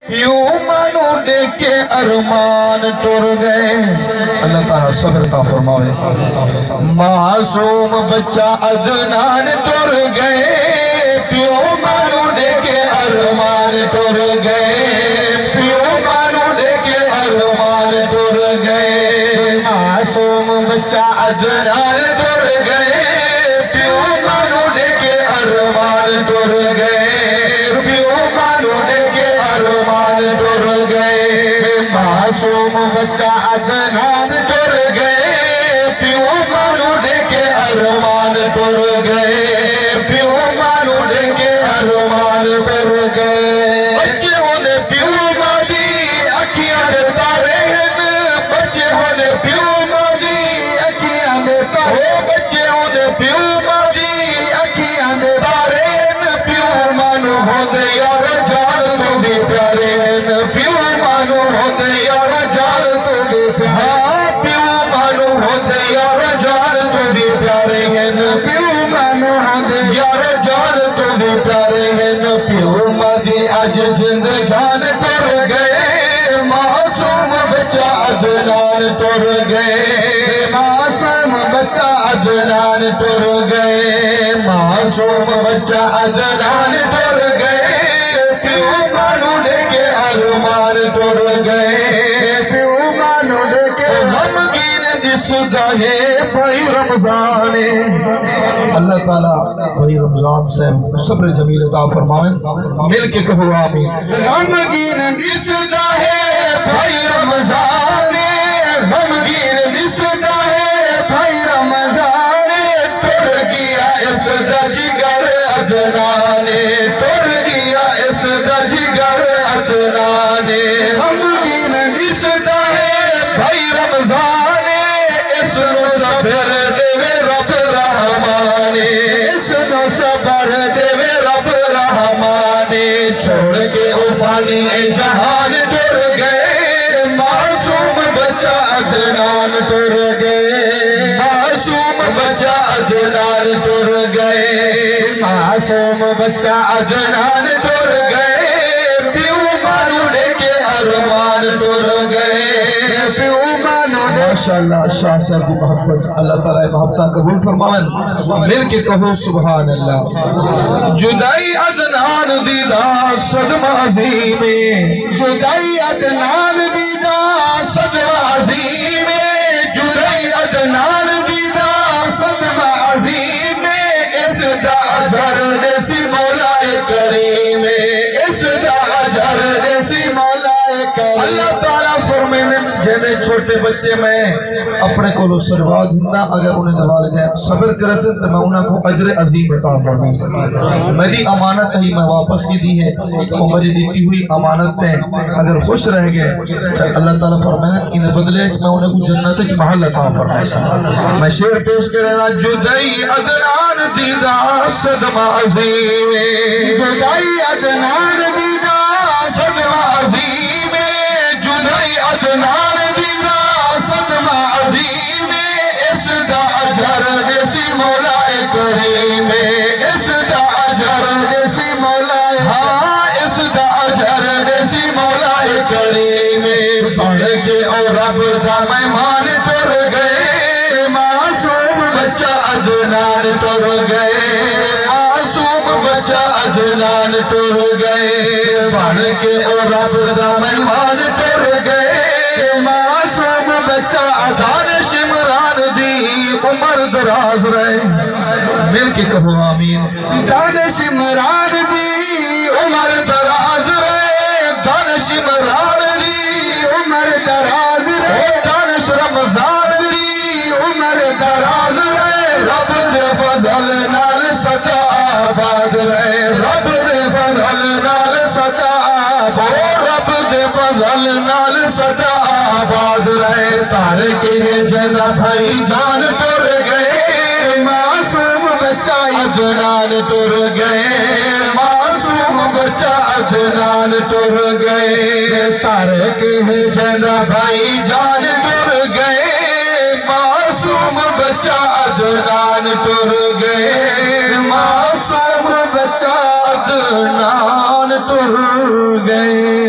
پیو مانو دے کے ارمان ٹر گئے. اللہ تعالیٰ صبر عطا فرماوے. معصوم بچہ عدنان ٹر گئے. پیو مانو دے کے ارمان ٹر گئے. پیو مانو دے کے ارمان ٹر گئے. معصوم بچہ عدنان ٹر گئے. پیو مانو دے کے ارمان ٹر گئے. پیو مانو دے کے ارمان ٹر گئے. معصوم بچہ عدنان ٹر گئے. پیو مانو دے کے ارمان ٹر گئے. پیو مانو دے کے ارمان ٹر گئے. بچے ہونے پیو مادی اکھیاں دے تارے ہیں. بچے ہونے پیو مادی اکھیاں دے تارے. بچے ہونے پیو مادی اکھیاں دے تارے ہیں. پیو مانو ہوندے یار جان تو بھی پیارے ہیں. پیو مانو ہوندے یار جان تو بھی پیارے. پیو مانو ہوندے یار جان تو بھی پیارے ہیں. پیو مانو ہوندے یار جان تو بھی پیارے ہیں. پیو مادی اج جند جان ٹر گئے. معصوم بچہ عدنان ٹر گئے. معصوم بچہ عدنان ٹر گئے. معصوم بچہ عدنان ٹر گئے. پیو مانو دے کے ارمان ٹر گئے. پیو مانو دے کے غمگین دسدا ہے بھائی رمضان. اللہ تعالیٰ بھائی رمضان سے صبر جمیل عطا فرمائیں. مل کے کہو آمین. غمگین دسدا ہے بھائی رمضان. غمگین دسدا ہے بھائی رمضان. ٹر گیا اس دا جگر عدنان. ٹر گیا اس دا جگر عدنان. غمگین دسدا ہے بھائی رمضان. اس نو صبر دے رب رحمان. اس نو صبر دے رب رحمان. چھوڑ کے افانی جہان ٹر گئے. معصوم بچہ عدنان ٹر گئے. معصوم بچہ عدنان ٹر گئے. معصوم بچہ عدنان ٹر گئے. پیو مانو دے کے ارمان ٹر گئے. پیو مانو دے. ماشاءاللہ شاہ صاحب کی محبت اللہ تعالیٰ محبتہ قبول فرمائیں. مل کے کہو سبحان اللہ. جدائی عدنان دیدہ صدمہ عظیم. جدائی عدنان دیدہ صدمہ عظیم. جدائی عدنان دیدہ صدمہ عظیم. اس دا اجر دیسی مولا کریم. اس دا اجر دیسی مولا کریم. اللہ تعالیٰ فرمائے جنہیں چھوٹے بچے میں اپنے کو سروا دینا. اگر انہیں والدین صبر کرے سے تو میں انہیں کو اجر عظیم عطا فرمائے سکتا. میری امانت ہی میں واپس کی دی ہے. وہ میری دیتی ہوئی امانتیں اگر خوش رہ گئے اللہ تعالیٰ فرمائے انہیں بدلے میں انہیں کو جنت محل عطا فرمائے سکتا. میں شعر پیش کرنا. جدائی عدنان دیدہ صدمہ عظیم. جدائی عدنان دیدہ صدمہ عظیم. جدائی عدنان دیدہ صدمہ عظیم. اس دا اجر دیسی مولا کریم. اس دا اجر دیسی مولا. ہاں اس دا اجر دیسی مولا کریم. پڑھ کے اور رب دا مہمان ٹر گئے. معصوم بچہ عدنان ٹر گئے. معصوم بچہ عدنان ٹر گئے. پڑھ کے اور رب دا مہمان ٹر گئے. معصوم بچہ دانش عمران دی عمر دراز رہے. مل کے کہو آمین. دانش عمران دی عمر دراز رہے. دانش عمران دی عمر دراز رہے. دانش رمضان دی عمر دراز رہے. رب دے فضل نال سدا آباد رہے. رب دے فضل نال سدا آباد. رب دے فضل نال سدا آباد رہے. تارکے جنا بھائی جان ٹر گئے. معصوم بچہ عدنان ٹر گئے. معصوم بچہ عدنان ٹر گئے. تارکے جنا بھائی جان ٹر گئے. معصوم بچہ عدنان ٹر گئے. معصوم بچہ عدنان ٹر گئے.